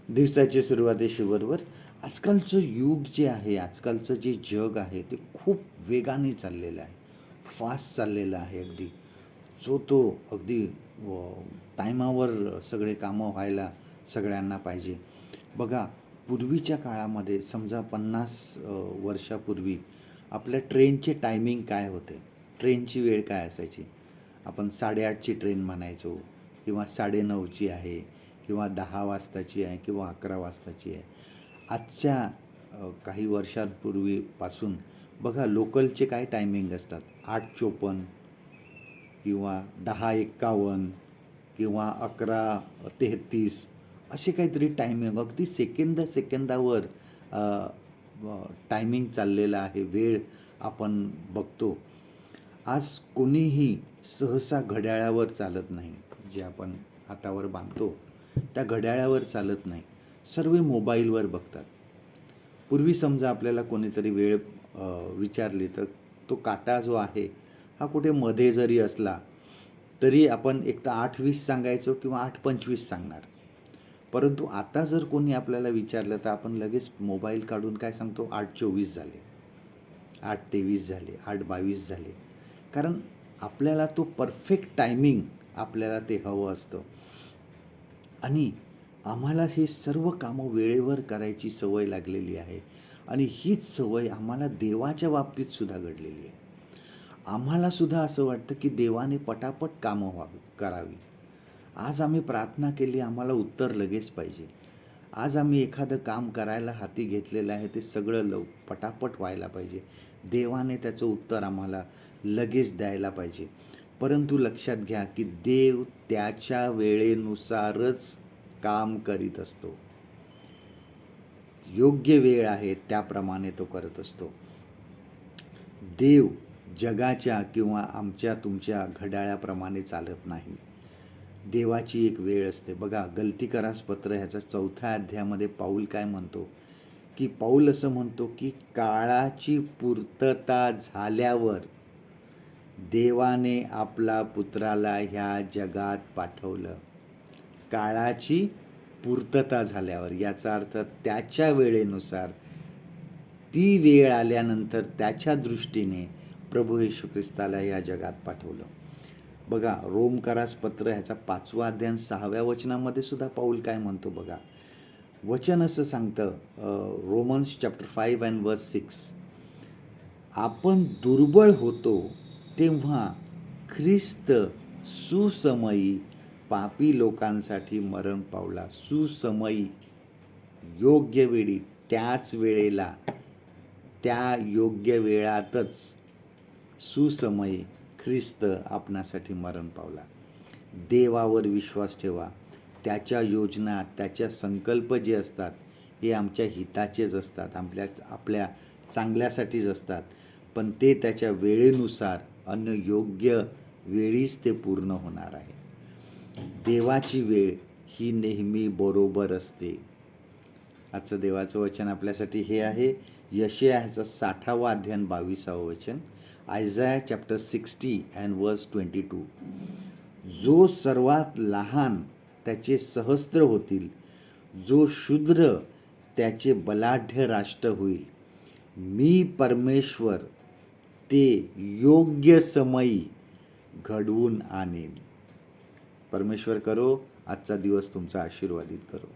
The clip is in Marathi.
दिवसाची सुरुवात आहे शुभरवर. आजकालचं युग जे आहे, आजकालचं जे जग आहे ते खूप वेगाने चाललेलं आहे. फास्ट चाललेलं आहे अगदी. जो तो अगदी टायमावर सगळे कामं व्हायला सगळ्यांना पाहिजे. बघा, पूर्वीच्या काळामध्ये समजा 50 वर्षापूर्वी आपल्या ट्रेनचे टायमिंग काय होते? ट्रेनची वेळ काय असायची? आपण 8:30ची ट्रेन म्हणायचो किंवा 9:30ची आहे किंवा 10 वाजताची आहे किंवा 11 वाजताची आहे. आजच्या काही वर्षांपूर्वीपासून बघा लोकलचे काय टायमिंग असतात. 8:54 किंवा 10:51 किंवा 11:33 असे काहीतरी टायमिंग अगदी सेकंदावर टायमिंग चाललेला आहे. वेळ आपण बघतो. आज कोणीही सहसा घड्याळावर चालत नाही. जे आपण हातावर बांधतो त्या घड्याळावर चालत नाही. सर्व मोबाईलवर बघतात. पूर्वी समजा आपल्याला कोणीतरी वेळ विचारली तर तो काटा जो आहे हा कुठे मध्ये जरी असला तरी आपण एक तर 8:20 सांगायचो किंवा 8:25 सांगणार. परंतु आता जर कोणी आपल्याला विचारलं तर आपण लगेच मोबाईल काढून काय सांगतो, 8:24 झाले, 8:23 झाले, 8:22 झाले. कारण आपल्याला तो परफेक्ट टायमिंग आपल्याला ते हवं असतं. आणि आम्हाला हे सर्व कामं वेळेवर करायची सवय लागलेली आहे. आणि हीच सवय आम्हाला देवाच्या बाबतीत सुद्धा घडलेली आहे. आम्हाला सुद्धा असं वाटतं की देवाने पटापट कामं करावी. आज आम्ही प्रार्थना केली, आम्हाला उत्तर लगेच पाहिजे. आज आम्ही एखादं काम करायला हाती घेतलेलं आहे, ते सगळं पटापट व्हायला पाहिजे. देवाने त्याचं उत्तर आम्हाला लगेच द्यायला पाहिजे. परंतु लक्षात घ्या की देव त्याच्या वेळेनुसारच काम करीत असतो. योग्य वेळ आहे त्याप्रमाणे तो करत असतो. देव जगाच्या किंवा आमच्या तुमच्या घड्याळाप्रमाणे चालत नाही. देवाची एक वेळ असते. बघा, गलतीकरास पत्र ह्याचा 4थ्या अध्यायामध्ये पाऊल काय म्हणतो की पाऊल असं म्हणतो की काळाची पूर्तता झाल्यावर देवाने आपला पुत्राला ह्या जगात पाठवलं. काळाची पूर्तता झाल्यावर याचा अर्थ त्याच्या वेळेनुसार ती वेळ आल्यानंतर त्याच्या दृष्टीने प्रभू येशू ख्रिस्ताला या जगात पाठवलं. बघा, रोमकरास पत्र ह्याचा 5वा अध्याय 6व्या वचनामध्ये सुद्धा पाऊल काय म्हणतो बघा. वचन असं सांगतं, रोमन्स चॅप्टर 5 अँड वर्स 6, आपण दुर्बळ होतो तेव्हा ख्रिस्त सुसमयी पापी लोकांसाठी मरण पावला. सुसमयी, योग्य वेळी, त्याच वेळेला, त्या योग्य वेळातच सुसमयी ख्रिस्त आपणासाठी मरण पावला. देवावर विश्वास ठेवा. त्याच्या योजना, त्याच्या संकल्प जे असतात हे आमच्या हिताचेच असतात, आपल्या चांगल्यासाठीच असतात. पण ते त्याच्या वेळेनुसार आणि योग्य वेळीच ते पूर्ण होणार आहे. देवाची वेळ ही नेहमी बरोबर असते. आजचं देवाचं वचन आपल्यासाठी हे आहे, यशाया ह्याचा 60वा अध्याय 22वा वचन, आयझाया चॅप्टर 60 अँड वर्स 22. जो सर्वात लहान त्याचे सहस्त्र होतील, जो शूद्र त्याचे बलाढ्य राष्ट्र होईल. मी परमेश्वर ते योग्य समयी घडवून आणेन. परमेश्वर करो आजचा दिवस तुमचा आशीर्वादित करो.